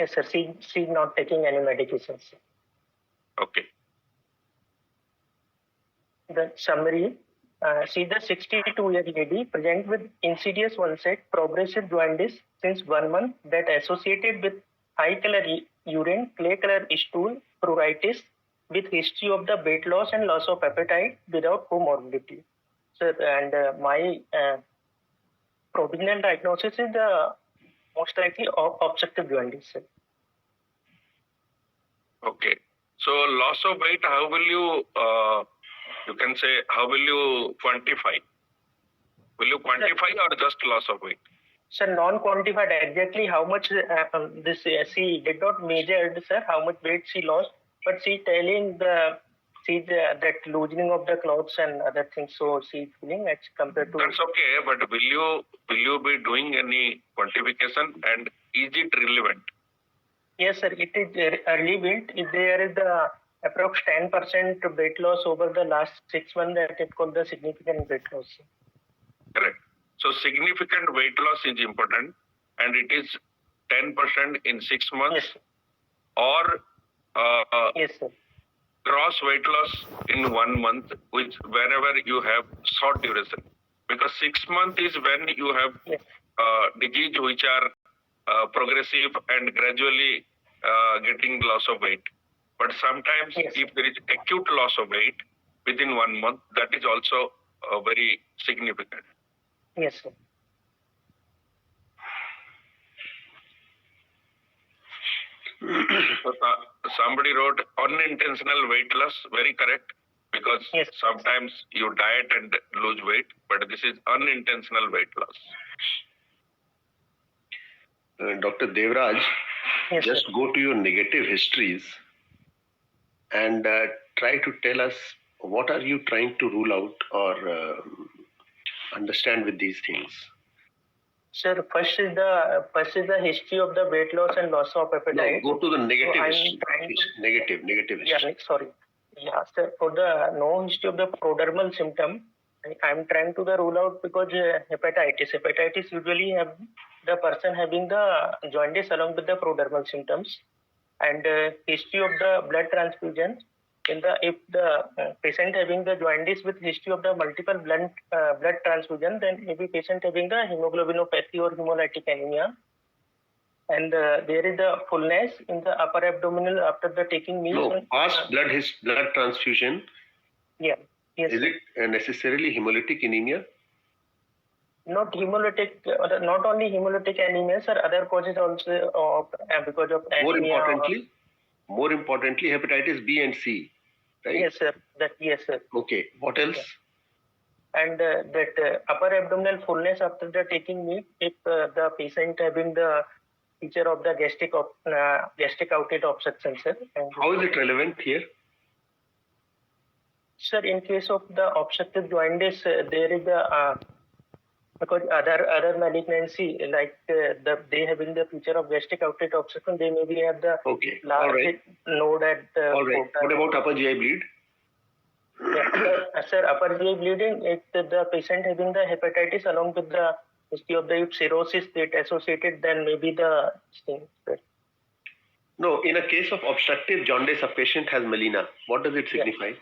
Yes, sir. She not taking any medications. Okay. The summary. She the 62-year lady present with insidious onset progressive jaundice since 1 month that associated with high color urine, clay color stool, pruritus with history of the weight loss and loss of appetite without comorbidity. So, and my provisional diagnosis is the most likely obstructive jaundice. Sir. Okay. So loss of weight, how will you, you can say, how will you quantify? Will you quantify or just loss of weight? Sir, non-quantified exactly how much this she did not measure, sir, how much weight she lost, but she telling that loosening of the clothes and other things. So she feeling as compared to. That's okay, but will you be doing any quantification and is it relevant? Yes, sir. It is relevant. If there is the approx 10% weight loss over the last 6 months, that it called the significant weight loss. Correct. So significant weight loss is important, and it is 10% in 6 months, yes, or yes, sir. gross weight loss in 1 month, which whenever you have short duration, because 6 months is when you have yes, disease which are progressive and gradually getting loss of weight. But sometimes yes, if there is acute loss of weight within 1 month, that is also very significant. Yes, sir. So, somebody wrote unintentional weight loss, very correct, because yes, sometimes you diet and lose weight, but this is unintentional weight loss. Dr. Devraj, yes, just sir. go to your negative histories and try to tell us what are you trying to rule out or understand with these things. Sir, first is the history of the weight loss and loss of appetite. No, go to the negative So history. Negative history. Yeah, sorry. Yeah, sir. For the no history of the prodromal symptom, I'm trying to the rule out because hepatitis. Hepatitis usually have the person having the jaundice along with the prodromal symptoms, and history of the blood transfusion. If the patient having the jaundice with history of the multiple blood transfusion, then maybe patient having the hemoglobinopathy or hemolytic anemia. And there is a fullness in the upper abdominal after the taking meals. No, past blood transfusion. Yeah. Yes. Is it necessarily hemolytic anemia? Not hemolytic, not only hemolytic anemia, sir. Other causes also because of anemia. More importantly, hepatitis B and C. Right? Yes, sir. Yes, sir. Okay. What else? Yeah. And that upper abdominal fullness after the taking meat, if the patient having the feature of the gastric outlet obstruction, sir. And how is it relevant here? Sir, in case of the obstructive jaundice, there is a because other malignancy like they having the feature of gastric outlet obstruction, they maybe have the large node at the. All right. What about upper GI bleed? Yeah, sir, upper GI bleeding, if the patient having the hepatitis along with the history of the cirrhosis that associated, then maybe the thing. No, in a case of obstructive jaundice, a patient has melena. What does it signify? Yeah.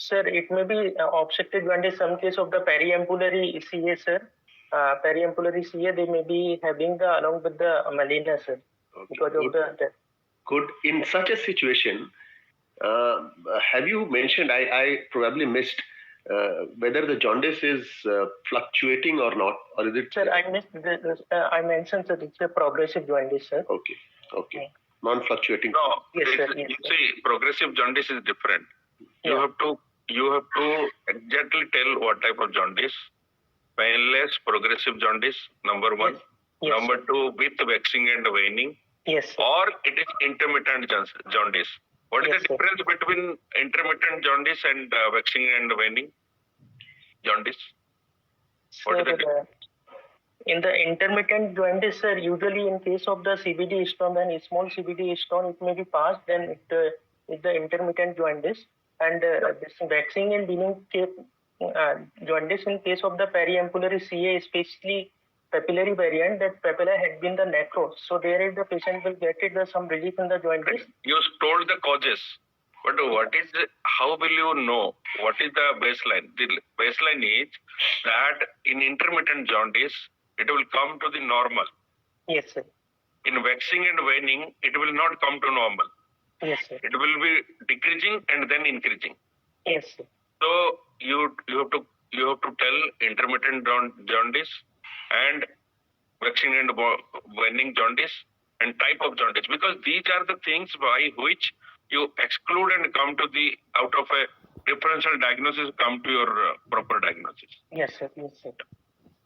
Sir, it may be obstructive jaundice, some case of the periampullary CA, sir. Periampullary CA, they may be having the along with the melena, sir. Okay, because good. Of the. Good. In such a situation, have you mentioned, I probably missed, whether the jaundice is fluctuating or not, or is it? Sir, I missed. I mentioned that it's a progressive jaundice, sir. Okay. Yeah. Non-fluctuating. No, yes, sir. Yes, see, progressive jaundice is different. Yeah. You have to exactly tell what type of jaundice. Painless progressive jaundice, number one. Yes. Number two, with waxing and waning. Yes, sir. Or it is intermittent jaundice. What is the difference between intermittent jaundice and waxing and waning jaundice? What is the difference? In the intermittent jaundice, sir, usually in case of the CBD stone and small CBD stone, it may be passed, then it is the intermittent jaundice. And this waxing and waning jaundice in case of the periampullary CA, especially papillary variant, that papilla had been the necrose. So there is the patient will get it some relief in the jaundice. You told the causes, but what is how will you know what is the baseline? The baseline is that in intermittent jaundice it will come to the normal. Yes, sir. In waxing and waning, it will not come to normal. Yes, sir. It will be decreasing and then increasing. Yes, sir. So you have to tell intermittent jaundice and waxing and waning jaundice and type of jaundice, because these are the things by which you exclude and come to the out of a differential diagnosis, come to your proper diagnosis. Yes, sir. Yes, sir.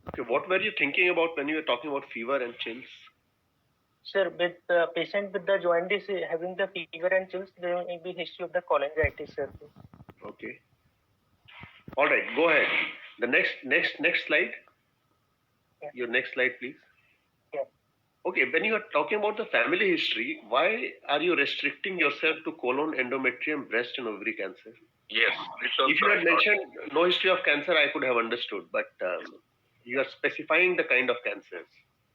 Okay, what were you thinking about when you were talking about fever and chills? Sir, with the patient with the jaundice having the fever and chills, there may be history of the cholangitis, sir. Okay. All right, go ahead. The next slide. Yeah. Your next slide, please. Yeah. Okay, when you are talking about the family history, why are you restricting yourself to colon, endometrium, breast, and ovary cancer? Yes. If you had mentioned no history of cancer, I could have understood, but you are specifying the kind of cancers.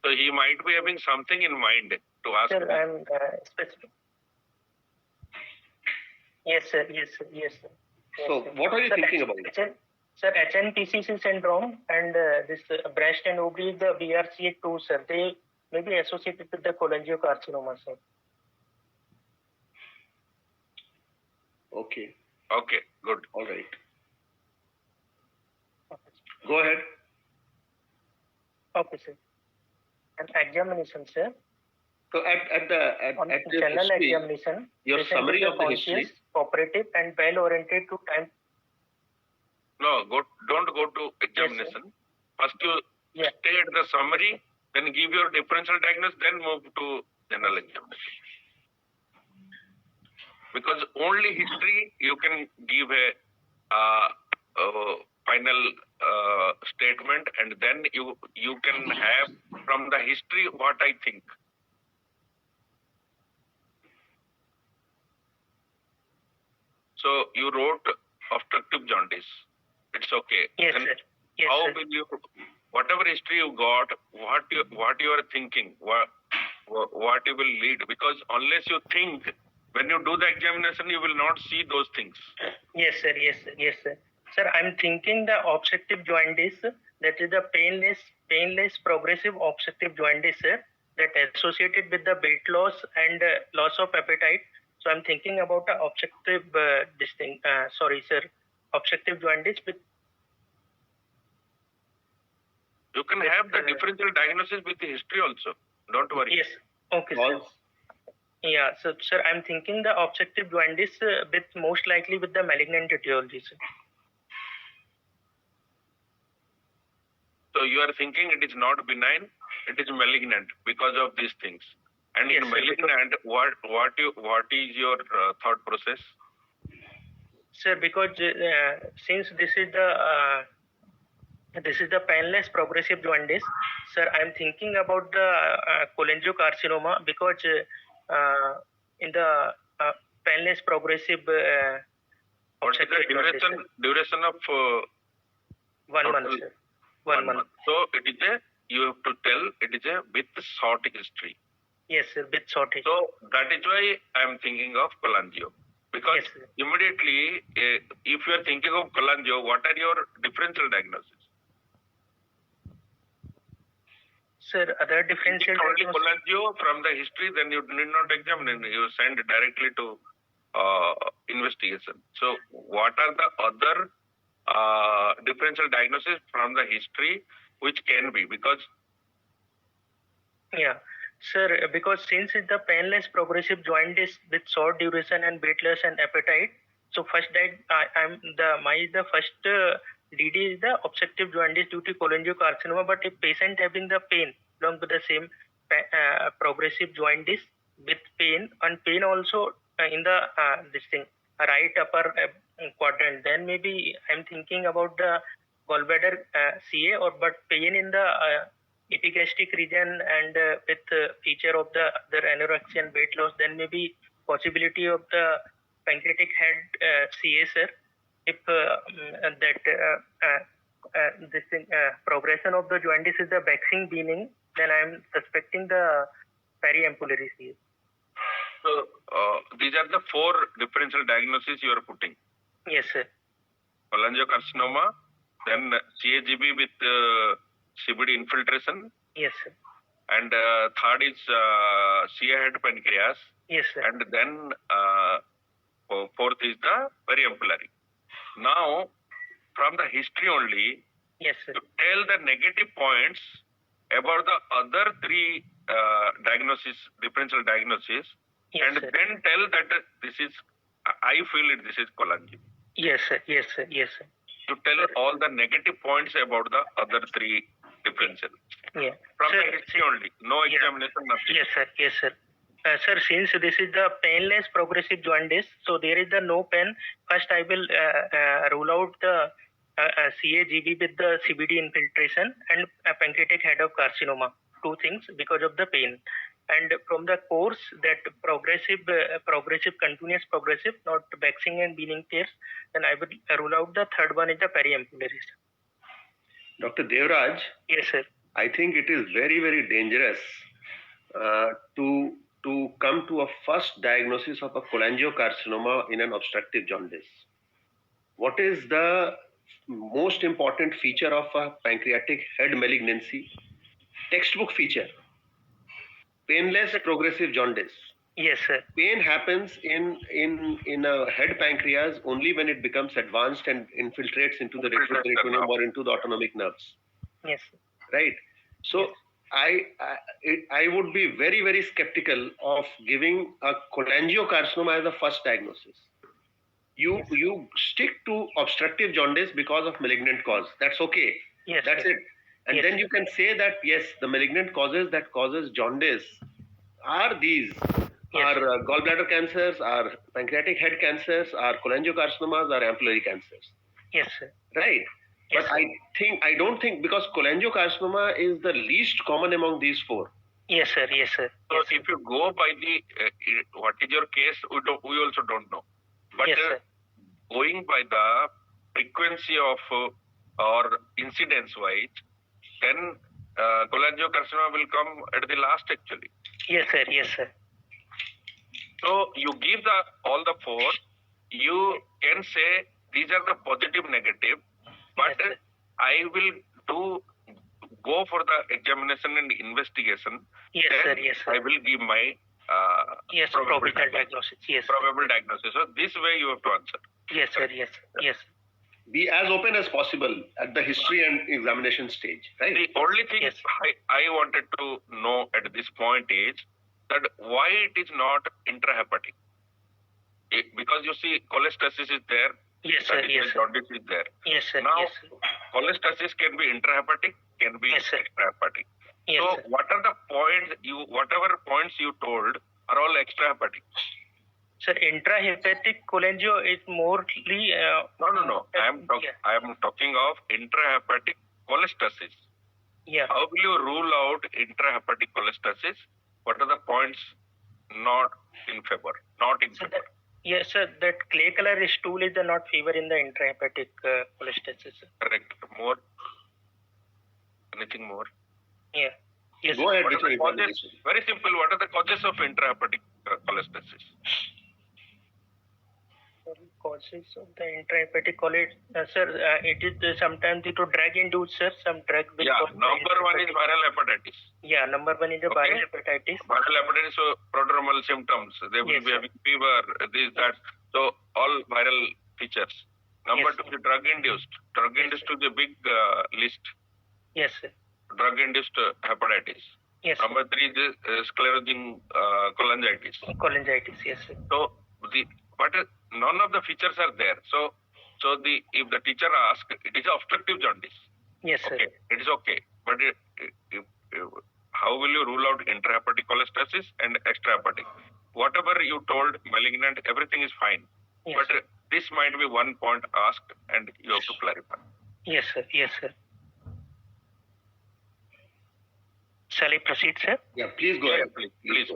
So he might be having something in mind to ask. Sir, me. I'm specific. Yes, sir. Yes, sir. Yes, sir. Yes, So sir. what are you thinking about? Sir, HNPCC syndrome and this breast and ovary, the BRCA2, sir, they may be associated with the cholangiocarcinoma, sir. Okay. Okay, good. All right. Go ahead. Okay, sir. And examination, sir. So at the general history, examination, your patient summary is of the history. cooperative and well-oriented to time. No, don't go to examination. First you stay at the summary, then give your differential diagnosis, then move to general examination. Because only history you can give a final statement, and then you can have from the history what I think. So you wrote obstructive jaundice. It's okay. Yes, then sir. Yes, how sir. will you, whatever history you got, what you are thinking, what you will lead? Because unless you think, when you do the examination, you will not see those things. Yes, sir. Yes, sir. Yes, sir. Sir, I'm thinking the obstructive jaundice, that is the painless progressive obstructive jaundice, sir, that associated with the weight loss and loss of appetite. So I'm thinking about the obstructive obstructive jaundice with. You can have the differential diagnosis with the history also. Don't worry. Yes. Okay, sir. Yeah, so sir, I'm thinking the obstructive jaundice with most likely with the malignant etiology, sir. So you are thinking it is not benign, it is malignant because of these things. And Yes, in sir, malignant, what is your thought process? Sir, because since this is the painless progressive jaundice, sir, I'm thinking about the cholangiocarcinoma because in the painless progressive. What is the duration of 1 month, sir. 1 month. So you have to tell it is a with short history. Yes, sir, with short history. So that is why I am thinking of cholangio. Because yes, immediately, if you are thinking of cholangio, what are your differential diagnoses? Sir, other differential only cholangio from the history, then you need not examine. You send directly to investigation. So what are the other differential diagnosis from the history which can be? Because sir, because since it's the painless progressive jaundice with short duration and weight loss and appetite, so first the first DD is the obstructive jaundice due to cholangiocarcinoma. But if patient having the pain along with the same progressive jaundice with pain, and pain also in the right upper quadrant, then maybe I'm thinking about the gallbladder CA, but pain in the epigastric region and with feature of the other anorexia and weight loss, then maybe possibility of the pancreatic head CA, sir. If that this thing, progression of the jaundice is the waxing beaming, then I am suspecting the periampullary CA. So these are the 4 differential diagnoses you are putting. Yes, sir. Cholangiocarcinoma, then CAGB with CBD infiltration, Yes, sir. and third is CA head pancreas, Yes, sir. and then fourth is the periampullary. Now, from the history only, Yes, sir. to tell the negative points about the other 3 differential diagnoses, Yes, and sir. then tell that this is, I feel it, this is cholangio. Yes, sir. Yes, sir. Yes, sir. To tell all the negative points about the other 3 differential. Yeah. From Sir, the history only, no yeah. examination, nothing. Yes, sir. Yes, sir. Sir, since this is the painless progressive jaundice, so there is the no pain. First, I will rule out the CAGB with the CBD infiltration and pancreatic head of carcinoma. 2 things because of the pain. And from the course that progressive, continuous progressive, not waxing and beaming tears, then I will rule out the third one is the periampullary. Dr. Devraj, Yes, sir. I think it is very, very dangerous to come to a first diagnosis of a cholangiocarcinoma in an obstructive jaundice. What is the most important feature of a pancreatic head malignancy? Textbook feature. Painless progressive jaundice. Yes, sir. Pain happens in a head pancreas only when it becomes advanced and infiltrates into the retroperitoneum or into the autonomic nerves. Yes, sir. Right. So Yes. I would be very, very skeptical of giving a cholangiocarcinoma as a first diagnosis. You stick to obstructive jaundice because of malignant cause. That's okay. Yes, That's sir. it. And Yes, then sir. you can say that yes, the malignant causes that causes jaundice are these. Yes, Are sir. gallbladder cancers, are pancreatic head cancers, are cholangiocarcinomas, are ampullary cancers. Yes, sir. Right. Yes, But sir. I don't think, because cholangiocarcinoma is the least common among these 4. Yes, sir. Yes, sir. So Yes, sir. if you go by the what is your case, we also don't know. But Yes, sir. going by the frequency of or incidence wise, then cholangiocarcinoma will come at the last actually. Yes, sir. Yes, sir. So you give all the 4, you can say these are the positive, negative, but Yes, sir. I will go for the examination and investigation. Yes, then sir. Yes, sir. I will give my Yes, probable provisional diagnosis. Yes. probable diagnosis. So this way you have to answer. Yes, sir. Yes. Yes. Be as open as possible at the history and examination stage, right? The only thing Yes. I wanted to know at this point is that why it is not intrahepatic. Because you see cholestasis is there. Yes, sir. that is Yes, why sir. jaundice is there. Yes, sir. Now, Yes, sir. cholestasis can be intrahepatic, can be Yes, sir. extrahepatic. Yes, So sir. what are the points whatever points you told are all extrahepatic? Sir, intrahepatic cholangio is morely. No. I am talking of intrahepatic cholestasis. Yeah. How will you rule out intrahepatic cholestasis? What are the points not in favor? Not in So favor. yes, sir. That clay color stool is the not favor in the intrahepatic cholestasis. Correct. More? Anything more? Yeah. Yes. Go ahead What with are your the causes? examination. Very simple. What are the causes of intrahepatic cholestasis? Causes of the intrahepatic cholestasis, sir. It is sometimes due to drug induced, sir. Some drug will Yeah. cause the Number 1 is intrahepatic. viral hepatitis. Yeah. Number 1 is the Okay. viral hepatitis. Viral hepatitis, so prodromal symptoms. They will Yes, be sir. having fever, this, that. So all viral features. Number Yes, 2 is drug induced. Drug Yes, induced sir. is a big list. Yes, sir. Drug induced hepatitis. Yes, sir. Number 3 is sclerosing cholangitis. Cholangitis. Yes, sir. So but none of the features are there. So if the teacher asks, it is obstructive jaundice. Yes, sir. Okay, it is okay. But how will you rule out intrahepatic cholestasis and extrahepatic? Whatever you told, malignant, everything is fine. Yes, But sir. this might be one point asked, and you have to clarify. Yes, sir. Yes, sir. Shall I proceed, sir? Yeah, please go ahead. Please.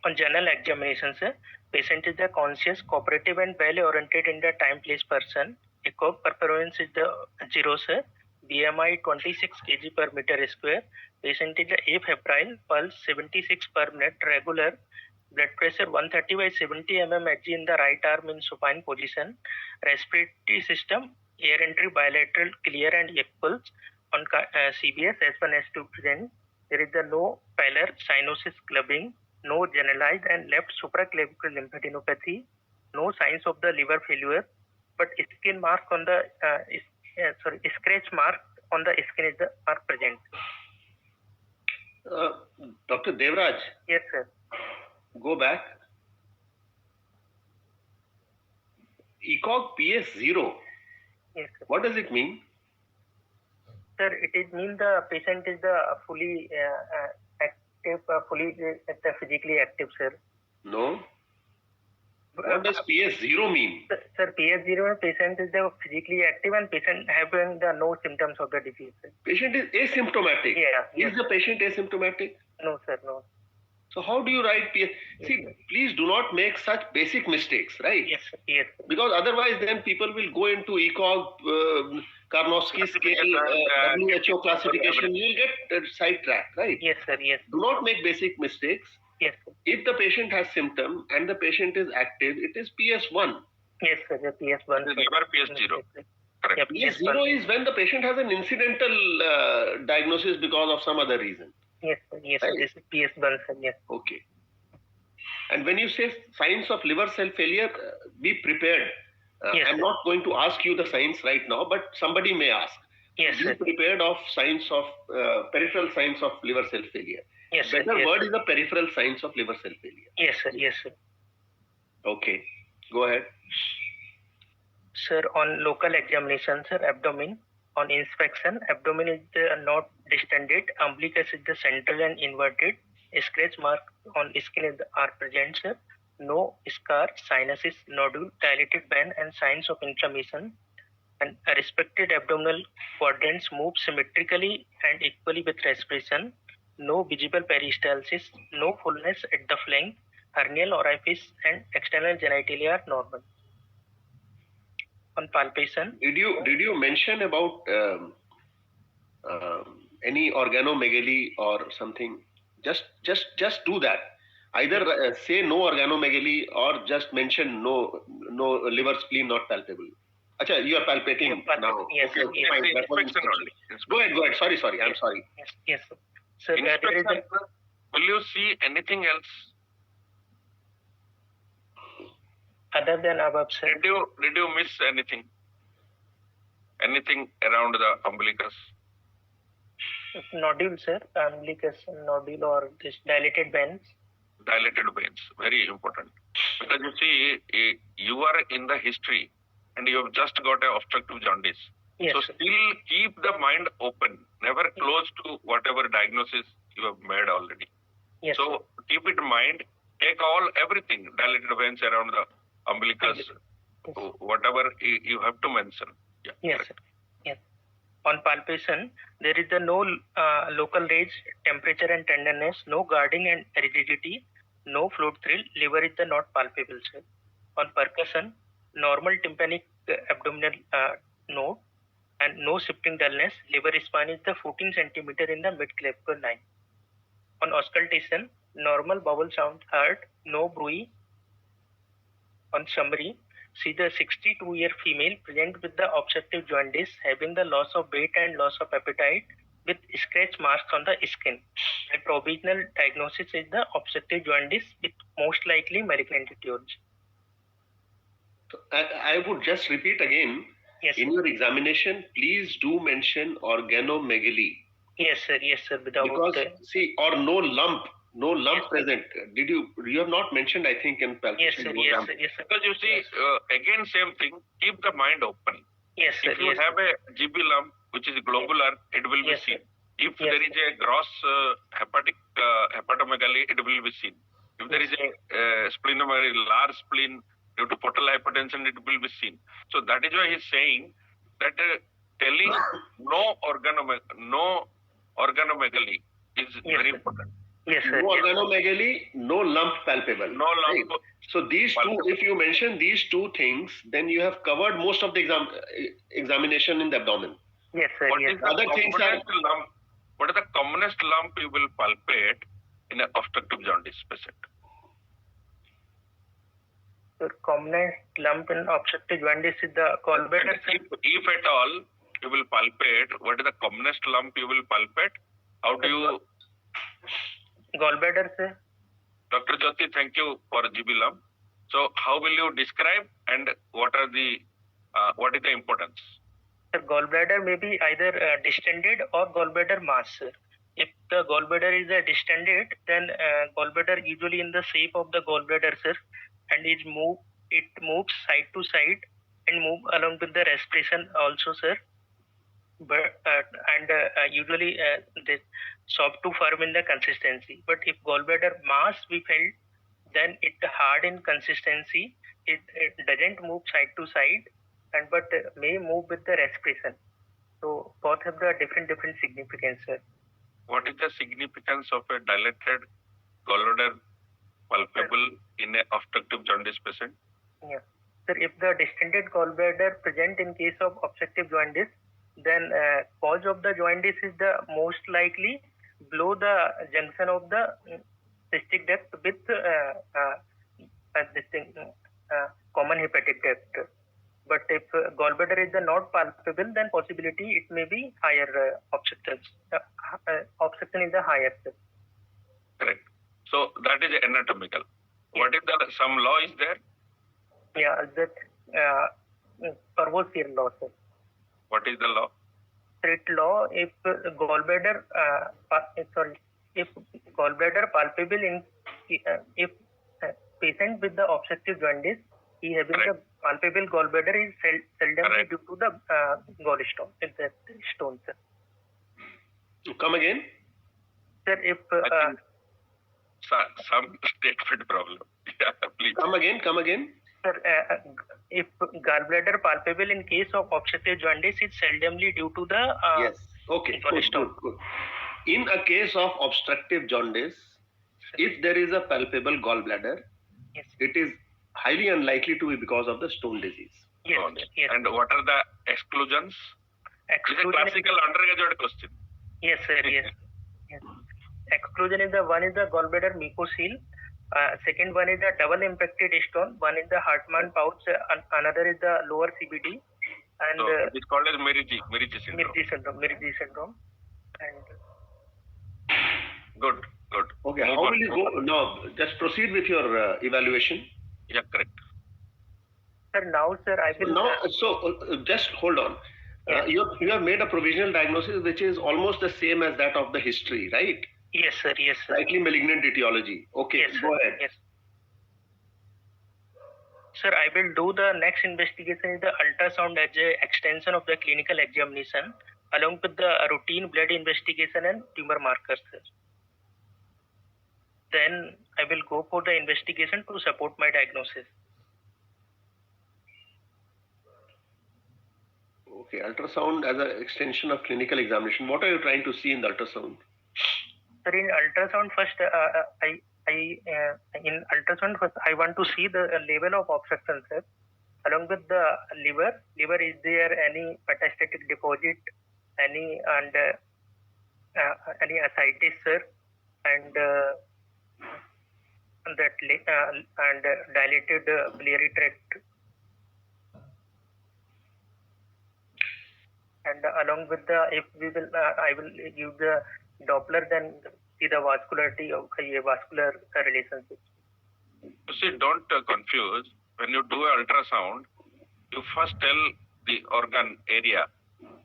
On general examination, sir, patient is a conscious, cooperative, and well-oriented in the time-place person. ECOG performance is the 0, sir. BMI 26 kg per meter square. Patient is the afebrile, pulse 76 per minute, regular. Blood pressure 130 by 70 mm Hg in the right arm in supine position. Respiratory system, air entry bilateral, clear and equal. On CBS, S1, S2 present. There is no pallor, cyanosis, clubbing, no generalized and left supraclavicular lymphadenopathy, no signs of the liver failure, but skin mark on the scratch mark on the skin are present. Dr. Devraj, Yes, sir. go back. ECOG PS0. Yes, sir. What does it mean? Sir, it means the patient is the fully active, fully physically active, sir. No. What does PS0 mean? Sir, PS0 patient is the physically active and patient having the no symptoms of the disease. Sir. Patient is asymptomatic. Yeah. Yes. Is the patient asymptomatic? No, sir, no. So how do you write PS? See, Yes, please do not make such basic mistakes, right? Yes, sir. Yes, sir. Because otherwise then people will go into ECOG, Karnofsky scale, WHO classification. You will get sidetracked, right? Yes, sir. Yes. Do not make basic mistakes. Yes, sir. If the patient has symptom and the patient is active, it is PS1. Yes, sir. The PS1. The liver PS0. Correct. Yep, PS0 is when the patient has an incidental diagnosis because of some other reason. Yes, sir. Yes, Right. sir. This is PS1, sir. Yes. Okay. And when you say signs of liver cell failure, be prepared. Yes, I'm sir. not going to ask you the signs right now, but somebody may ask. Yes, Be sir. prepared of signs of peripheral signs of liver cell failure. Yes, sir. Better Yes, word sir. is the peripheral signs of liver cell failure. Yes, sir. Yes, sir. Okay, go ahead. Sir, on local examination, sir, abdomen. On inspection, abdomen is not distended, umbilicus is the central and inverted, scratch mark on skin are present, sir. No scar, sinuses, nodule, dilated vein, and signs of inflammation. And respected abdominal quadrants move symmetrically and equally with respiration. No visible peristalsis, no fullness at the flank, hernial orifice and external genitalia are normal. On palpation, Did you mention about any organomegaly or something? Just do that. Either say no organomegaly or just mention no liver spleen not palpable. Acha, you are palpating now. Yes, Okay, sir. Yes, fine. The That was inspection inspection. only. Go ahead. Sorry. I'm sorry. yes, sir. Sir, there is Inspection, will you see anything else? other than above, sir. Did you miss anything? Anything around the umbilicus? Nodule, sir. Umbilicus nodule or this dilated veins. Dilated veins, very important. Because you see, you are in the history and you have just got a obstructive jaundice. Yes, So sir. still keep the mind open, never close to whatever diagnosis you have made already. Yes, sir. So keep it in mind, take everything, dilated veins around the umbilicus, whatever you have to mention. Yeah, Yes, correct. sir. Yes. On palpation, there is no local rage, temperature and tenderness, no guarding and rigidity, no fluid thrill, liver is not palpable, sir. On percussion, normal tympanic abdominal node and no shifting dullness, liver span is the 14 centimeter in the mid-clavicle line. On auscultation, normal bowel sound heard, no bruit. On summary, see the 62-year female present with the obstructive jaundice having the loss of weight and loss of appetite with scratch marks on the skin. The provisional diagnosis is the obstructive jaundice with most likely malignant etiology. I would just repeat again. Yes, In sir. your examination, please do mention organomegaly. Yes, sir. Yes, sir. Without Because see, or no lump Yes, sir. present. Did you have not mentioned? I think in yes, palpation. sir. no Yes, lump. sir. Yes, sir. Because you see, Yes. again same thing, keep the mind open. Yes, sir. If you Yes, have a GB lump, which is globular, it will be Yes, seen. sir. If Yes, there is a gross hepatomegaly, it will be seen. If there is a splenomegaly, large spleen due to portal hypertension, it will be seen. So that is why he is saying that telling no organomegaly is Yes, very sir. important. Yes, sir. No Yes. organomegaly, no lump palpable. No lump. Right? So these two, Palpable. if you mention these two things, then you have covered most of the examination in the abdomen. Yes, sir. What Yes. is the Other things are- commonest lump? What is the commonest lump you will palpate in an obstructive jaundice patient? The commonest lump in obstructive jaundice is the gallbladder. If at all you will palpate, what is the commonest lump you will palpate? How do you, Gallbladder, sir. Dr. Jyoti, thank you for GB lump. So how will you describe and what is the importance? The gallbladder may be either distended or gallbladder mass, sir. If the gallbladder is distended, then gallbladder usually in the shape of the gallbladder, sir, and it moves side to side and move along with the respiration also, sir. But usually they soft to firm in the consistency. But if gallbladder mass we felt, then it hard in consistency. It doesn't move side to side, and but may move with the respiration. So both have the different significance, sir. What is the significance of a dilated gallbladder palpable in a obstructive jaundice patient? Yeah. Sir, if the distended gallbladder present in case of obstructive jaundice, then cause of the jaundice is the most likely below the junction of the cystic duct with this thing, common hepatic duct. But if gallbladder is not palpable, then possibility it may be higher obstruction. Obstruction is the higher. Sir. Correct. So that is anatomical. What is the some law is there? Yeah, that Parvos-Sear law, sir. What is the law? Street law, if gallbladder, if gallbladder palpable in, if patient with the obstructive jaundice, he having the palpable gallbladder is seldomly due to the gallstone, the stone, sir. Come again? Sir, if I think some statement problem. Yeah, please. Come again. Sir, if gallbladder palpable in case of obstructive jaundice is seldomly due to the Yes. Okay. Good. In a case of obstructive jaundice, if there is a palpable gallbladder, yes. It is highly unlikely to be because of the stone disease. Yes, yes. And what are the exclusions? It's a classical undergraduate question. Yes, sir. Yes. Yes. Exclusion is one is the gallbladder mucocele. Second one is the double impacted stone. One is the Hartmann pouch. Another is the lower CBD. And so it's called as Merici syndrome. Merici syndrome. And good. Okay, how will you go now? Just proceed with your evaluation. Yeah, correct. Sir, now, sir, I will. Just hold on. Yeah. You have made a provisional diagnosis which is almost the same as that of the history, right? Yes, sir. Yes, sir. Slightly malignant etiology. Okay, yes, go ahead. Yes. Sir, I will do the next investigation is the ultrasound as an extension of the clinical examination along with the routine blood investigation and tumor markers, sir. Then I will go for the investigation to support my diagnosis. Okay, ultrasound as an extension of clinical examination. What are you trying to see in the ultrasound? Sir, in ultrasound first, I want to see the level of obstruction, sir. Along with the liver, is there any metastatic deposit, any ascites, sir, and dilated biliary tract. And along with the, if we will, I will give the Doppler, then see the vascularity of vascular relationship. See, don't confuse. When you do an ultrasound, you first tell the organ area,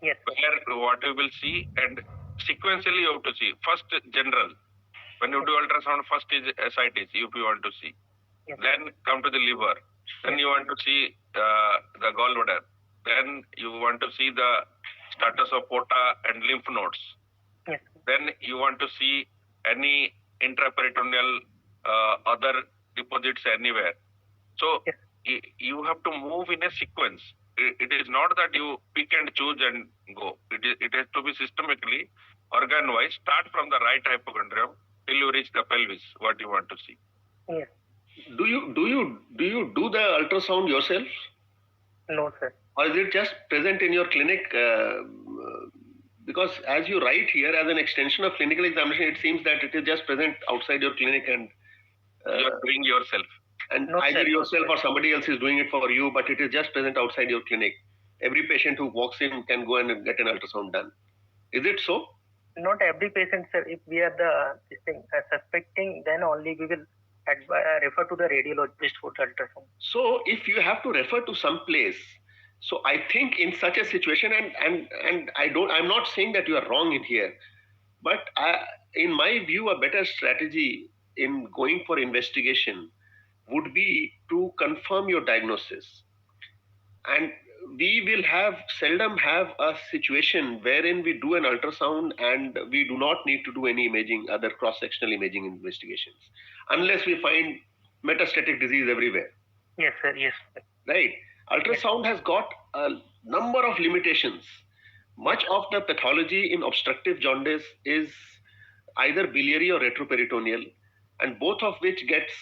yes, where what you will see, and sequentially you have to see. First, general. When you do ultrasound, first is ascites, if you want to see. Yes. Then come to the liver. Then you want to see the gallbladder. Then you want to see the status of porta and lymph nodes. Yes. Then you want to see any intraperitoneal other deposits anywhere. So yes. You have to move in a sequence. It is not that you pick and choose and go. It has to be systemically, organ-wise. Start from the right hypochondrium till you reach the pelvis, what you want to see. Yes. Do you do the ultrasound yourself, No, sir. or is it just present in your clinic? Because as you write here, as an extension of clinical examination, it seems that it is just present outside your clinic and You are doing yourself. and No, either sir, no, yourself sir. or somebody else is doing it for you, but it is just present outside your clinic. Every patient who walks in can go and get an ultrasound done. Is it so? Not every patient, sir. If we are suspecting, then only we will refer to the radiologist for the ultrasound. So if you have to refer to some place, so I think in such a situation, and I'm not saying that you are wrong in here, but in my view, a better strategy in going for investigation would be to confirm your diagnosis. And we will seldom have a situation wherein we do an ultrasound and we do not need to do any imaging, other cross-sectional imaging investigations, unless we find metastatic disease everywhere. Yes, sir. Yes, sir. Right? Ultrasound has got a number of limitations. Much of the pathology in obstructive jaundice is either biliary or retroperitoneal, and both of which gets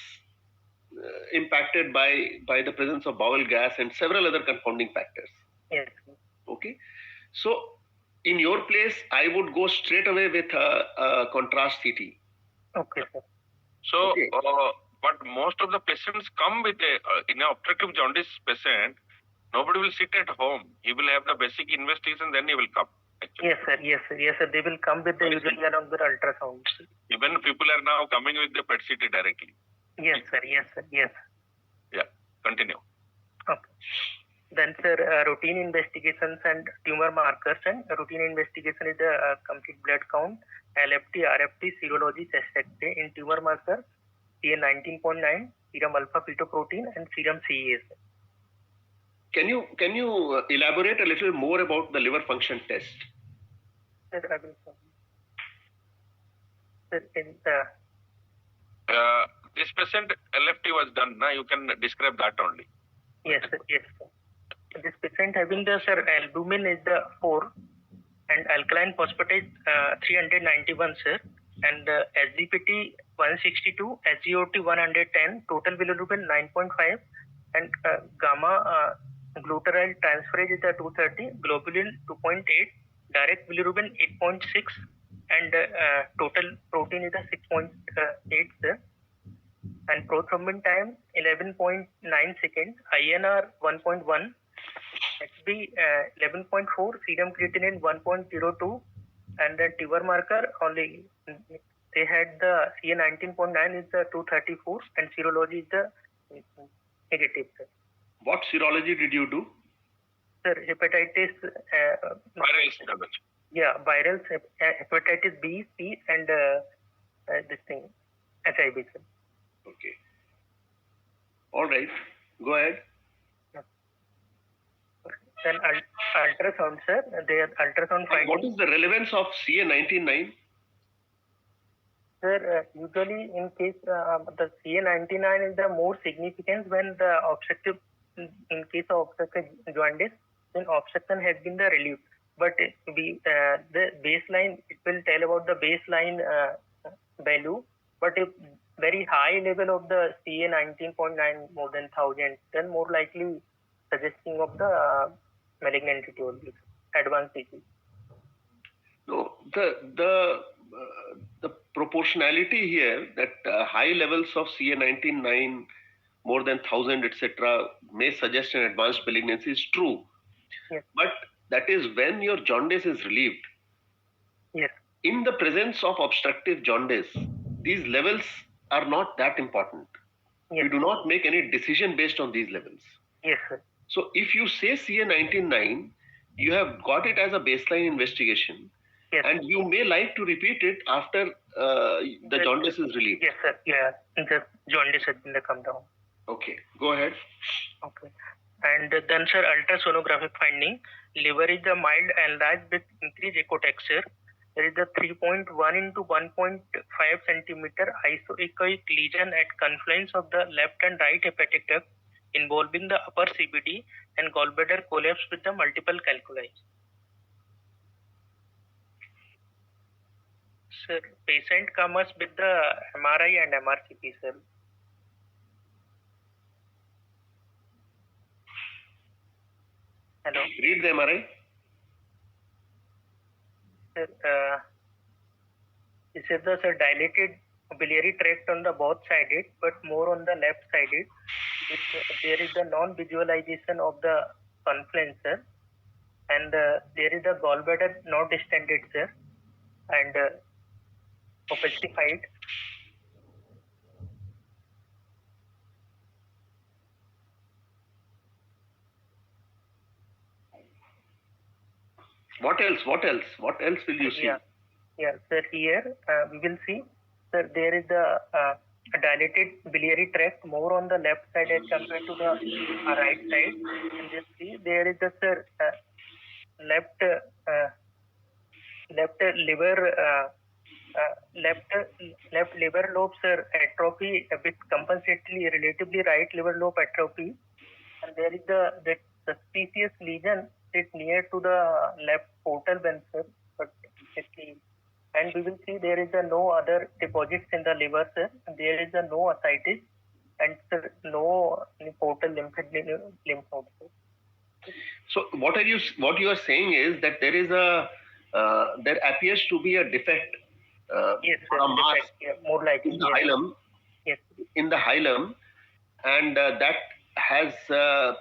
impacted by the presence of bowel gas and several other confounding factors. Yes. Okay, so in your place, I would go straight away with a contrast CT. Okay, sir. So, Okay. but most of the patients come with in an obstructive jaundice patient. Nobody will sit at home. He will have the basic investigation, then he will come. Actually. Yes, sir. Yes, sir. Yes, sir. They will come with the usually along with ultrasound. Even people are now coming with the PET CT directly. Yes, sir. Yes, sir. Yes. Yeah, continue. Okay. Then, sir, routine investigations and tumor markers. And routine investigation is the complete blood count, LFT, RFT, serology, chest X-ray. In tumor marker, CA19.9, serum alpha fetoprotein, and serum CEA. Can you elaborate a little more about the liver function test? Sir, I will. Sir, in the This patient LFT was done. Now you can describe that only. yes, sir. Yes, sir. This patient having the sir albumin is the 4 and alkaline phosphatase 391, sir, and SGPT 162, SGOT 110, total bilirubin 9.5, and gamma glutarate transferase is the 230, globulin 2.8, direct bilirubin 8.6, and total protein is the 6.8, sir. And prothrombin time 11.9 seconds, INR 1.1, HB 11.4, serum creatinine 1.02, and the tumor marker only they had the CA19.9 is the 234 and serology is the negative. Sir. What serology did you do? Sir, hepatitis. Viral serology. Yeah, viral hepatitis B, C, and this thing HIV. Sir. Okay. All right. Go ahead. Then ultrasound, sir. Their ultrasound finding. What is the relevance of CA19.9? Sir, usually in case the CA19.9 is the more significant when the obstructive, in case of obstructive jaundice, then obstruction has been the relief. But the baseline, it will tell about the baseline value. But if very high level of the CA19.9 more than 1000, then more likely suggesting of the malignancy only, advanced disease. No, the proportionality here that high levels of CA19.9 more than 1000 etc. may suggest an advanced malignancy is true. Yes. But that is when your jaundice is relieved. Yes. In the presence of obstructive jaundice, these levels are not that important. Yes. We do not make any decision based on these levels. Yes, sir. So if you say CA19.9, you have got it as a baseline investigation. Yes. And you may like to repeat it after the jaundice is relieved. Yes, sir. Yeah, the jaundice has been come down. Okay, go ahead. Okay. And then, sir, ultrasonographic finding. Liver is the mild enlarged with increased echo texture. There is a 3.1 into 1.5 centimeter isoechoic lesion at confluence of the left and right hepatic duct involving the upper CBD and gallbladder collapse with the multiple calculi. Sir, patient comes with the MRI and MRCP, sir. Hello. Read the MRI. Sir, this is the sir, dilated biliary tract on the both sided, but more on the left sided. There is the non-visualization of the confluence, sir, and there is a gallbladder not distended, sir, and opacified. What else? What else? What else will you see? Yeah, sir. Here we will see, sir. There is a dilated biliary tract more on the left side as compared to the right side. And you see there is a sir left liver left liver lobe, sir, atrophy with compensatory relatively right liver lobe atrophy, and there is the suspicious lesion is near to the left portal vein, sir, but and we will see there is no other deposits in the liver, sir. There is no ascites and sir, no portal lymph node, sir. So what you are saying is that there is there appears to be a defect. Yes, sir. A mass Defect, yeah, more likely in the hilum. Yes. In the hilum, and that has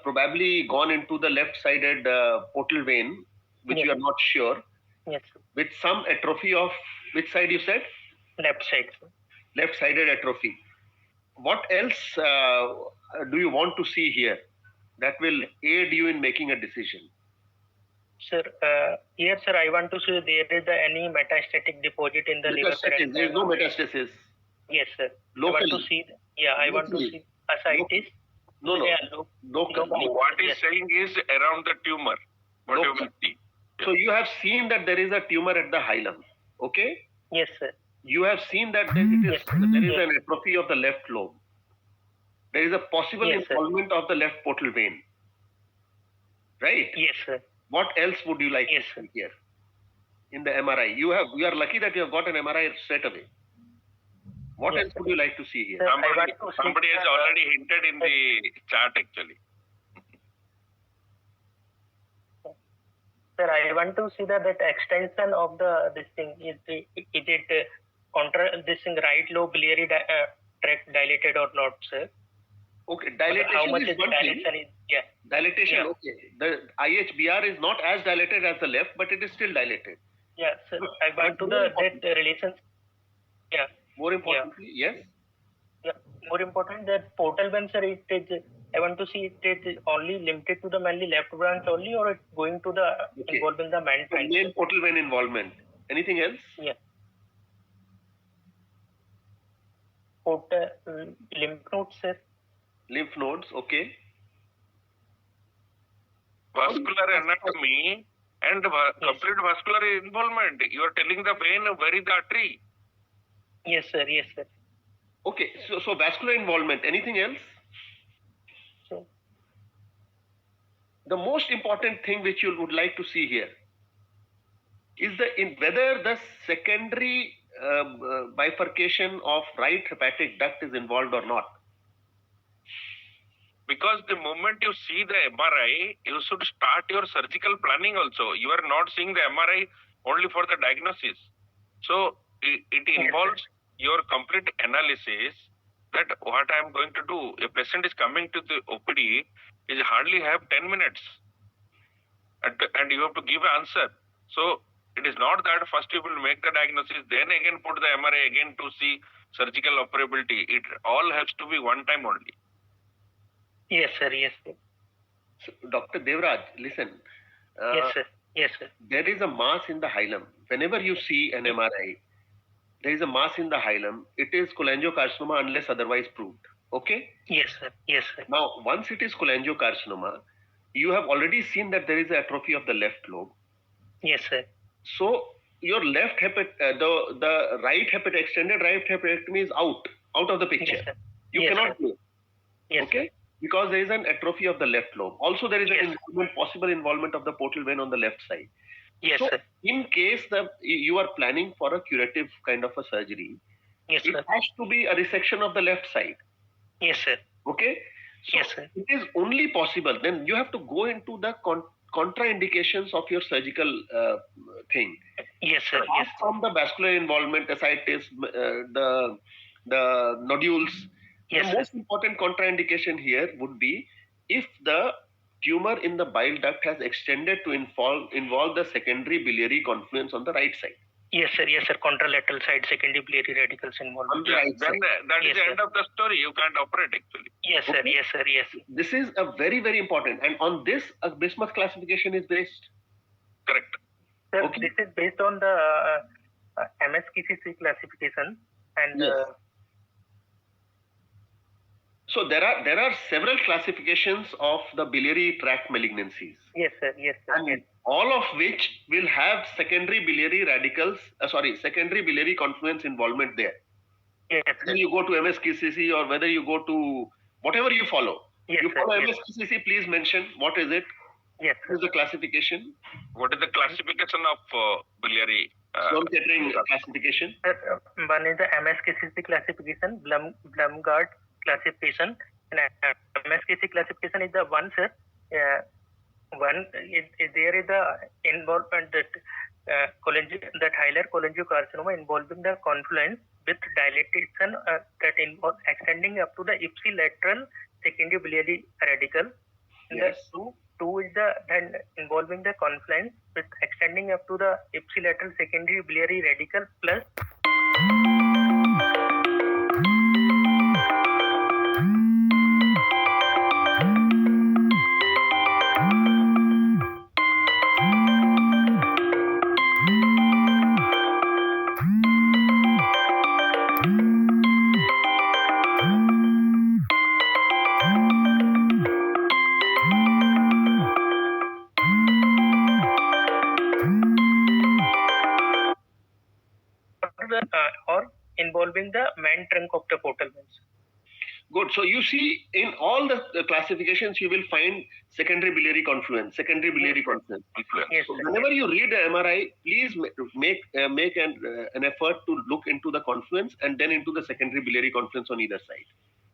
probably gone into the left-sided portal vein, which you are not sure. Yes, sir. With some atrophy of which side you said? Left side, sir. Left-sided atrophy. What else do you want to see here that will aid you in making a decision? Sir, here, sir, I want to see there is any metastatic deposit in the liver. There is no metastasis. Yes, sir. Locally. I want to see. I want to see ascites. No. Yeah, locally. What is saying is around the tumor. What you will see. So you have seen that there is a tumor at the hilum. Okay. Yes, sir. You have seen that there is an atrophy of the left lobe. There is a possible involvement of the left portal vein. Right? Yes, sir. What else would you like to see here in the MRI? You are lucky that you have got an MRI straight away. What else would you like to see here? Somebody has already hinted in the chart actually. Sir, I want to see that extension of this thing is it this thing right lobe biliary tract dilated or not, sir? Okay, dilatation how much is one thing. Dilatation, okay. The IHBR is not as dilated as the left, but it is still dilated. Yeah, sir. I want to that relation. Yeah. More importantly, yes. Yeah. More important that portal vein, sir. It is. I want to see it is only limited to the mainly left branch only, or it's going to the involving the main branch. Main portal vein involvement. Anything else? Yeah. Portal lymph nodes, sir. Lymph nodes, okay. Vascular anatomy and complete vascular involvement. You are telling the vein where is the artery. Yes, sir. Yes, sir. Okay, so vascular involvement. Anything else? So, the most important thing which you would like to see here is whether the secondary bifurcation of right hepatic duct is involved or not. Because the moment you see the MRI, you should start your surgical planning also. You are not seeing the MRI only for the diagnosis. So it involves your complete analysis that what I am going to do. A patient is coming to the OPD, is hardly have 10 minutes. And you have to give an answer. So it is not that first you will make the diagnosis, then again put the MRI again to see surgical operability. It all has to be one time only. Yes, sir. Yes, sir. So, Dr. Devraj, listen. Yes, sir. Yes, sir. There is a mass in the hilum. Whenever you see an MRI, there is a mass in the hilum. It is cholangiocarcinoma unless otherwise proved. Okay? Yes, sir. Yes, sir. Now, once it is cholangiocarcinoma, you have already seen that there is atrophy of the left lobe. Yes, sir. So your left the right extended right hepatectomy is out of the picture. Yes, you cannot do. Yes, okay? Sir. Because there is an atrophy of the left lobe. Also, there is an possible involvement of the portal vein on the left side. Yes, So sir. in case you are planning for a curative kind of a surgery, Yes, it sir. has to be a resection of the left side. Yes, sir. Okay. So Yes, sir. it is only possible. Then you have to go into the contraindications of your surgical thing. Yes, sir. Apart Yes, sir. from the vascular involvement, ascites, the nodules, Yes, the sir. most important contraindication here would be if the tumor in the bile duct has extended to involve the secondary biliary confluence on the right side. Yes, sir. Yes, sir. Contralateral side secondary biliary radicals involved. On the Yeah, right then side. that is Yes, the sir. end of the story. You can't operate actually. Yes, sir. Okay. Yes, sir. Yes. This is a very, very important. And on this, a bismuth classification is based. Correct. Sir, Okay. this is based on the MSKCC classification and Yes. So there are several classifications of the biliary tract malignancies. yes, sir. Yes, sir. And Yes. all of which will have secondary biliary radicals, secondary biliary confluence involvement there. Yes, sir. Whether you go to MSKCC or whether you go to whatever you follow. Yes, You sir. follow Yes. MSKCC, please mention what is it? Yes, What sir. is the classification? What is the classification of biliary? Sloan-Kettering classification. Sir, one is the MSKCC classification, Blumgard classification, and MSKC classification is the one, sir. There is the involvement that that hilar cholangiocarcinoma involving the confluence with dilatation that involve extending up to the ipsilateral secondary biliary radical. Yes. The two is the then involving the confluence with extending up to the ipsilateral secondary biliary radical plus or involving the main trunk of the portal veins. Good. So you see, in all the classifications, you will find secondary biliary confluence, secondary biliary confluence. Yes, So sir. whenever you read a MRI, please make an effort to look into the confluence and then into the secondary biliary confluence on either side.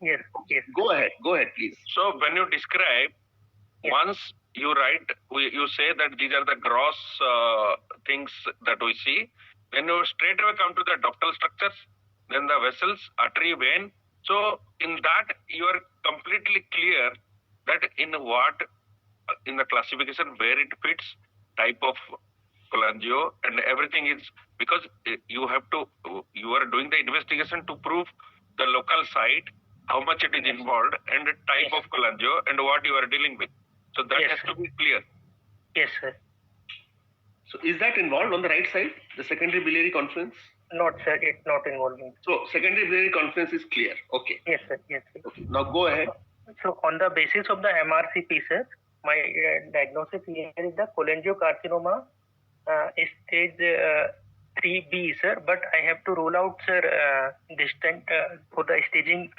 Yes, yes. Go ahead, please. So when you describe, Yes. once you write, you say that these are the gross things that we see. Then you straight away come to the ductal structures, then the vessels, artery, vein. So in that you are completely clear that in the classification where it fits, type of cholangio and everything is because you are doing the investigation to prove the local site, how much it is involved, and the type Yes. of cholangio and what you are dealing with. So that Yes, has sir. to be clear. Yes, sir. So is that involved on the right side, the secondary biliary confluence? Not, sir. It's not involving. So secondary biliary confluence is clear. Okay. Yes, sir. Yes, sir. Okay. Now go ahead. So on the basis of the MRC pieces, my diagnosis here is the cholangiocarcinoma stage 3B, sir. But I have to rule out, sir, distant for the staging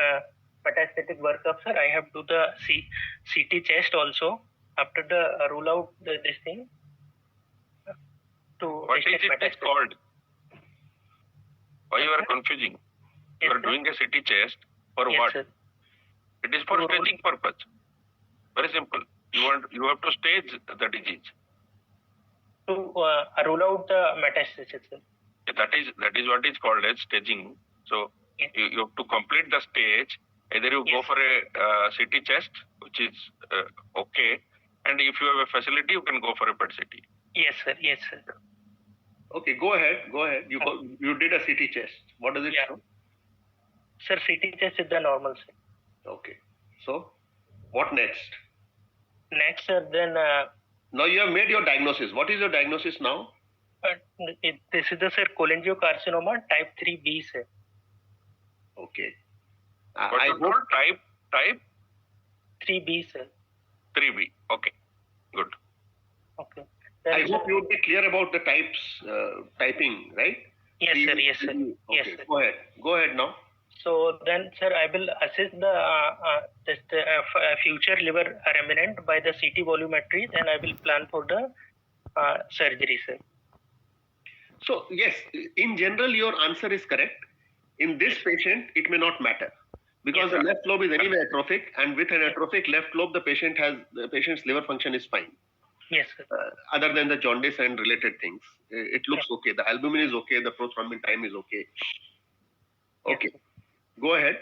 metastatic workup, sir. I have to do the CT chest also after the rule out this thing. To What is distant it is called? Why you are confusing? You Yes, are sir. doing a CT chest for Yes, what? sir. It is for To staging purpose. Very simple. You have to stage the disease. To rule out the metastasis, sir. That is what is called as staging. So Yes. you have to complete the stage. Either you go Yes. for a CT chest, which is okay, and if you have a facility, you can go for a PET CT. Yes, sir. Yes, sir. Okay, go ahead. You did a CT chest. What does it Yeah. show? Sir, CT test is the normal, sir. Okay. So what next? Next, sir, then Now you have made your diagnosis. What is your diagnosis now? this is the, sir, cholangiocarcinoma type 3B, sir. Okay. What I you hope told? Type 3B, sir. 3B. Okay, good. Okay. I Then, hope you would be clear about the types, typing, right? yes, sir. Yes, sir. Okay. Yes, sir. Go ahead now. So then, sir, I will assess the future liver remnant by the CT volumetry. Then I will plan for the surgery, sir. So yes, in general, your answer is correct. In this patient, it may not matter because Yes, the left lobe is anyway atrophic, and with an atrophic left lobe, the patient's liver function is fine. Yes, sir. Other than the jaundice and related things, it looks okay. The albumin is okay. The prothrombin time is okay. Okay, go ahead.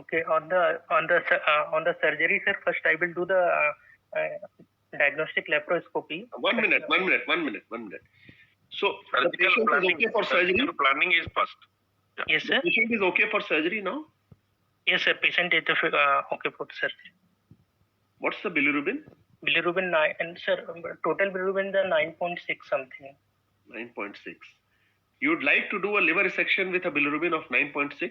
Okay, on the surgery, sir. First, I will do the diagnostic laparoscopy. 1 minute. So the patient is okay for surgery. Surgical planning is first. Yes, The sir. patient is okay for surgery now. Yes, sir. Patient is okay for surgery. What's the bilirubin? Bilirubin 9, and sir, total bilirubin the 9.6 something. 9.6. You'd like to do a liver resection with a bilirubin of 9.6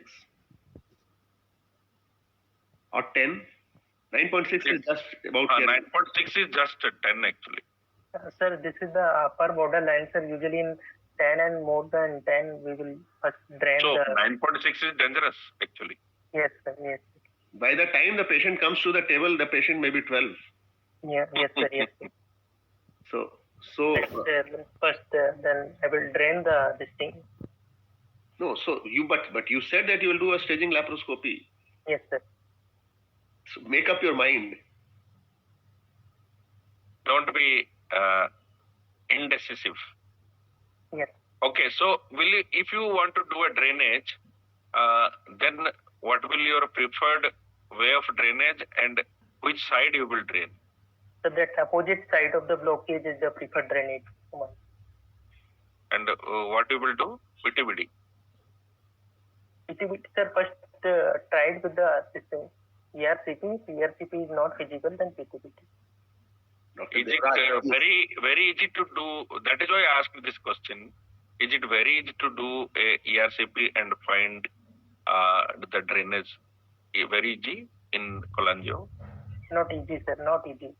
or 10? 9.6 is just about here. 9.6 is just 10 actually. Sir, this is the upper borderline, sir. Usually in 10 and more than 10, we will first drain So the. 9.6 is dangerous actually. Yes, sir. Yes. By the time the patient comes to the table, the patient may be 12. Yeah. Yes, sir. Yes. Sir. So First, then I will drain this thing. no. So but you said that you will do a staging laparoscopy. Yes, sir. So make up your mind. Don't be indecisive. Yes. Okay, so if you want to do a drainage, then what will your preferred way of drainage and which side you will drain? So that opposite side of the blockage is the preferred drainage one. And what you will do? PTBD. PTBD, sir, first tried with the system. ERCP. ERCP is not feasible, then PTBD. Is it very easy to do? That is why I asked this question. Is it very easy to do a ERCP and find the drainage? Very easy in cholangio? Not easy, sir. Not easy.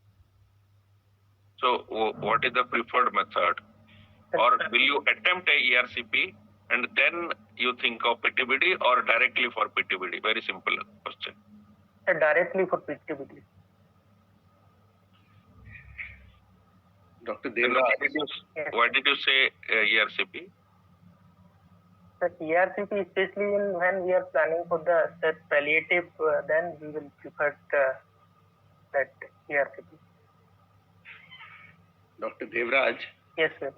So what is the preferred method? Or will you attempt a ERCP and then you think of PTBD or directly for PTBD? Very simple question. Directly for PTBD. Dr. Devraj. Why did you say ERCP? Sir, ERCP, especially when we are planning for the palliative, then we will prefer that ERCP. Dr. Devraj. Yes, sir.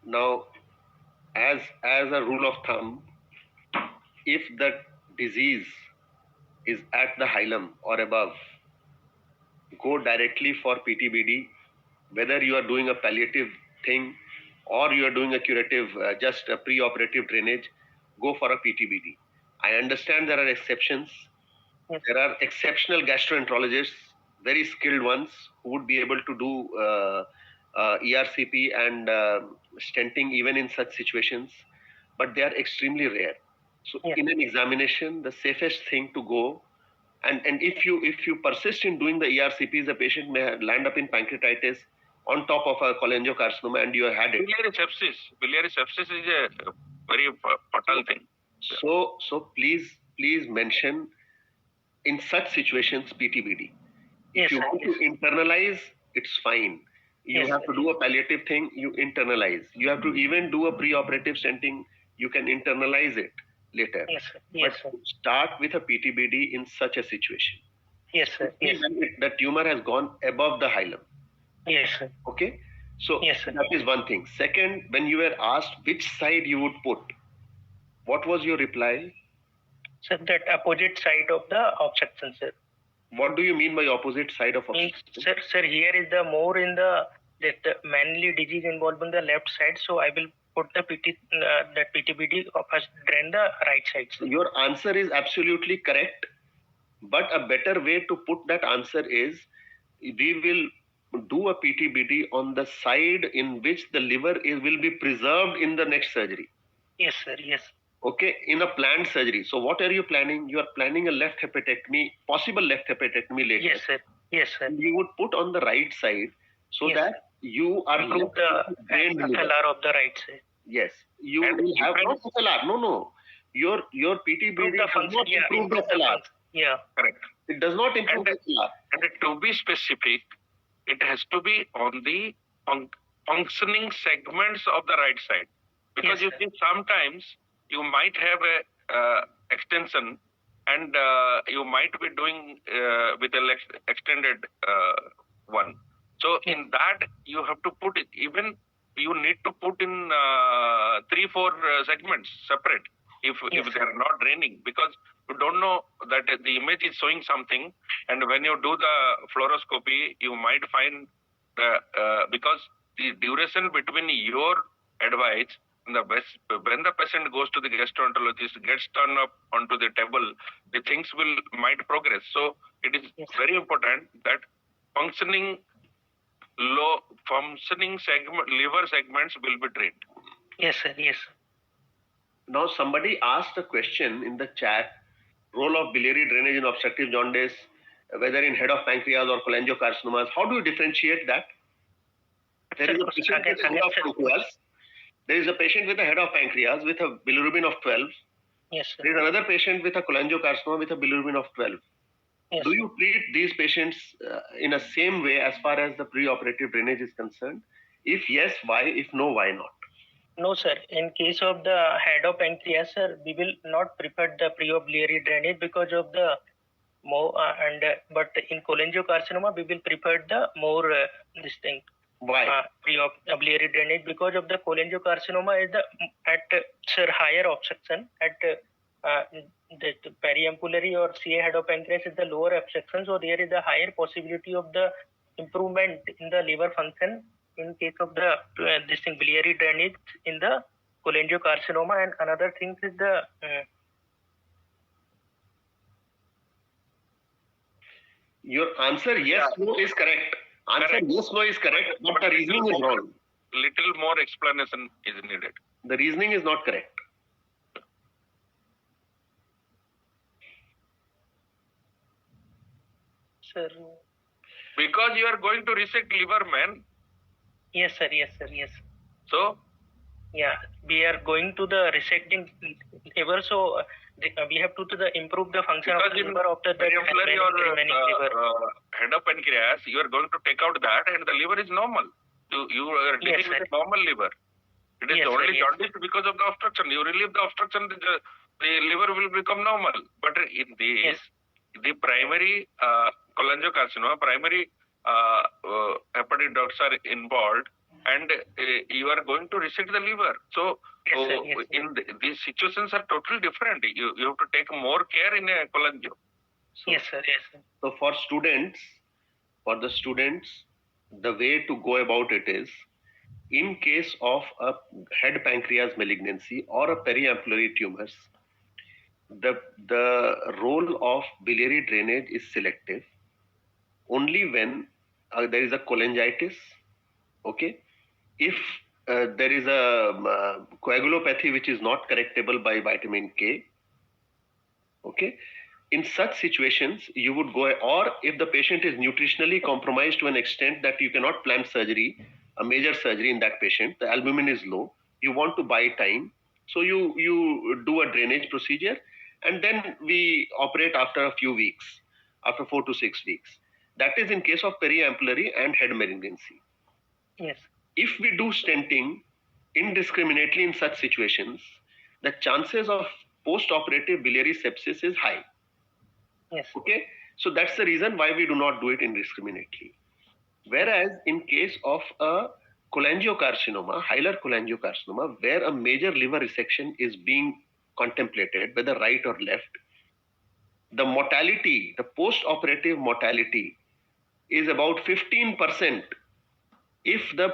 Now, as a rule of thumb, if the disease is at the hilum or above, go directly for PTBD, whether you are doing a palliative thing or you are doing a curative, just a preoperative drainage, go for a PTBD. I understand there are exceptions. Yes. There are exceptional gastroenterologists, very skilled ones, who would be able to do ERCP and stenting even in such situations, but they are extremely rare. So Yes. in an examination, the safest thing to go, and if you persist in doing the ERCPs, the patient may land up in pancreatitis on top of a cholangiocarcinoma, and you have had it. Biliary sepsis is a very fatal thing. So please mention in such situations PTBD. If Yes, you sir. want to internalize, it's fine. You Yes, have sir. to do a palliative thing, you internalize. You have to even do a preoperative stenting, you can internalize it later. Yes, sir. Yes, But sir. start with a PTBD in such a situation. Yes, sir. Yes. The tumor has gone above the hilum. Yes, sir. Okay? So Yes, sir. that is one thing. Second, when you were asked which side you would put, what was your reply? So that opposite side of the obstruction, sir. What do you mean by opposite side of obstruction? Sir, here is the more in the mainly disease involving the left side. So I will put the that PTBD first drain the right side, sir. Your answer is absolutely correct, but a better way to put that answer is we will do a PTBD on the side in which the liver will be preserved in the next surgery. Yes, sir. Yes. Okay, in a planned surgery. So what are you planning? You are planning a left hepatectomy, possible left hepatectomy later. Yes, sir. Yes, sir. You would put on the right side so Yes, that you are improve the FLR of the right side. Yes, you will have not FLR. No. Your PTBD does not improve the FLR. Yeah, correct. It does not improve the FLR. And to be specific, it has to be on functioning segments of the right side. Because Yes, you see, sometimes you might have a extension, and you might be doing with an extended one. So Yes. in that, you have to put it, even you need to put in 3-4 segments separate if Yes, they are not draining, because you don't know that the image is showing something, and when you do the fluoroscopy, you might find the because the duration between your advice and when the patient goes to the gastroenterologist, gets turned up onto the table, the things might progress. So it is Yes. very important that functioning liver segments will be drained. Yes, sir. Yes. Now, somebody asked a question in the chat: role of biliary drainage in obstructive jaundice, whether in head of pancreas or cholangiocarcinomas. How do you differentiate that? There is a patient with a head of pancreas. There is a patient with a head of pancreas with a bilirubin of 12. Yes, sir. There is another patient with a cholangiocarcinoma with a bilirubin of 12. Yes, Do sir. you treat these patients in a same way as far as the preoperative drainage is concerned? If yes, why? If no, why not? No, sir. In case of the head of pancreas, sir, we will not prefer the prebiliary drainage because of the more but in cholangiocarcinoma we will prefer the more this thing Why? prebiliary drainage because of the cholangiocarcinoma is the at sir higher obstruction at the periampullary or CA head of pancreas is the lower obstruction, so there is a higher possibility of the improvement in the liver function in case of the this thing biliary drainage in the cholangiocarcinoma. And another thing is the Your answer yes, no is correct. Answer Correct. yes, no is correct, but the reasoning is wrong. Little more explanation is needed. The reasoning is not correct. sir. Because you are going to resect liver, man. Yes, sir. Yes, sir. Yes. So Yeah, we are going to the resecting liver, so we have to improve the function of the liver after that remaining liver. Head of pancreas, you are going to take out that, and the liver is normal. You are dealing Yes, with sir. a normal liver. It is Yes, sir, only yes. jaundice because of the obstruction. You relieve the obstruction, the liver will become normal. But in this, Yes. the primary cholangiocarcinoma, primary hepatic ducts are involved, and you are going to resect the liver. So Yes, sir, yes, sir. in these situations are totally different. You have to take more care in a cholangio. So, Yes, sir. Yes, sir. so for the students, the way to go about it is, in case of a head pancreas malignancy or a periampullary tumors, the role of biliary drainage is selective only when there is a cholangitis. Okay, if there is a coagulopathy which is not correctable by vitamin K. Okay, in such situations you would go, or if the patient is nutritionally compromised to an extent that you cannot plan surgery, a major surgery in that patient, the albumin is low, you want to buy time, so you do a drainage procedure, and then we operate after a few weeks, after 4 to 6 weeks. That is in case of periampullary and head malignancy. Yes. If we do stenting indiscriminately in such situations, the chances of post-operative biliary sepsis is high. Yes. Okay, so that's the reason why we do not do it indiscriminately. Whereas in case of a cholangiocarcinoma, hilar cholangiocarcinoma, where a major liver resection is being contemplated, whether right or left, the mortality, the post-operative mortality is about 15% if the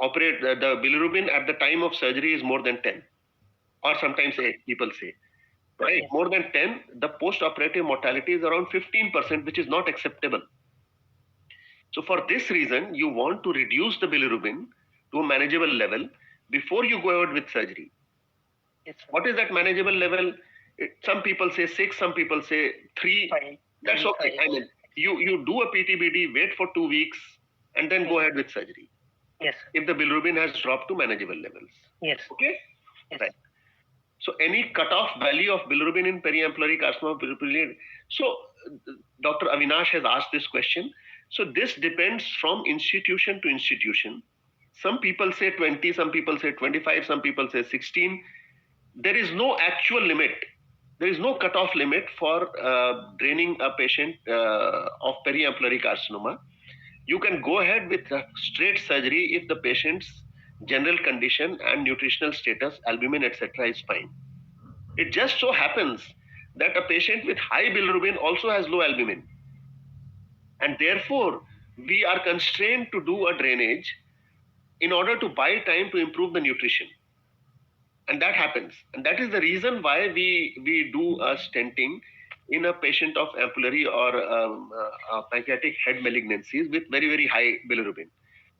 the bilirubin at the time of surgery is more than 10, or sometimes 8, people say. Right, Yes. more than 10, the post-operative mortality is around 15%, which is not acceptable. So for this reason, you want to reduce the bilirubin to a manageable level before you go ahead with surgery. Yes, sir. What is that manageable level? Some people say 6, some people say 3. 5. That's okay. I mean, you do a PTBD, wait for 2 weeks, and then go ahead with surgery. Yes, sir. If the bilirubin has dropped to manageable levels. Yes. Okay? Yes. Right. So any cutoff value of bilirubin in periampullary carcinoma, so Dr. Avinash has asked this question. So this depends from institution to institution. Some people say 20, some people say 25, some people say 16. There is no actual limit. There is no cutoff limit for draining a patient of periampullary carcinoma. You can go ahead with straight surgery if the patient's general condition and nutritional status, albumin, etc. is fine. It just so happens that a patient with high bilirubin also has low albumin. And therefore, we are constrained to do a drainage in order to buy time to improve the nutrition. And that happens. And that is the reason why we do a stenting in a patient of ampullary or pancreatic head malignancies with very, very high bilirubin.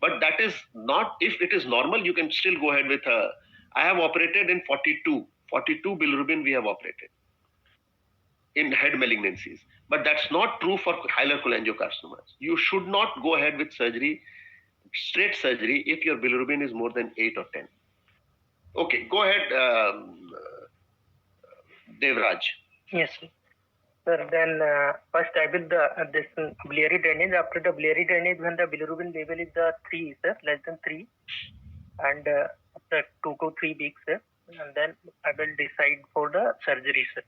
But that is not, if it is normal, you can still go ahead with I have operated in 42 bilirubin we have operated in head malignancies. But that's not true for hilar cholangiocarcinomas. You should not go ahead with surgery, straight surgery, if your bilirubin is more than 8 or 10. Okay, go ahead, Devraj. Yes, sir. Sir, then first I will this biliary drainage. After the biliary drainage, when the bilirubin level is 3, sir, less than 3, and after 2 to 3 weeks, sir, and then I will decide for the surgery, sir.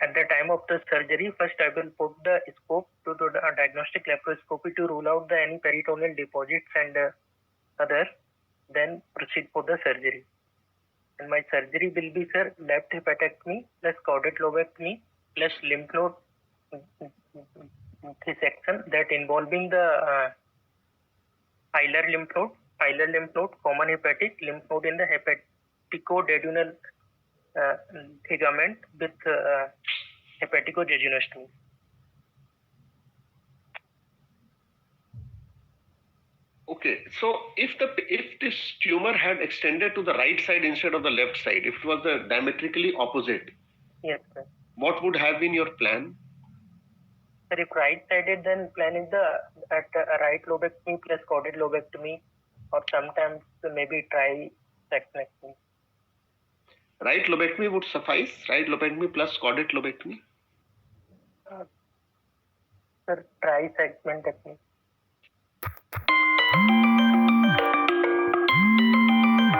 At the time of the surgery, first I will put the scope to the diagnostic laparoscopy to rule out the any peritoneal deposits and others. Then proceed for the surgery. And my surgery will be, sir, left hepatectomy plus caudate lobectomy plus lymph node section that involving the hilar lymph node, common hepatic lymph node in the hepatico-duodenal ligament with hepatico-jejunostomy. Okay, so if this tumor had extended to the right side instead of the left side, if it was diametrically opposite, yes, sir. What would have been your plan? Sir, if right-sided, then plan is at right lobectomy plus caudate lobectomy, or sometimes maybe trisegmenectomy. Right lobectomy would suffice. Right lobectomy plus caudate lobectomy. Sir, trisegmenectomy.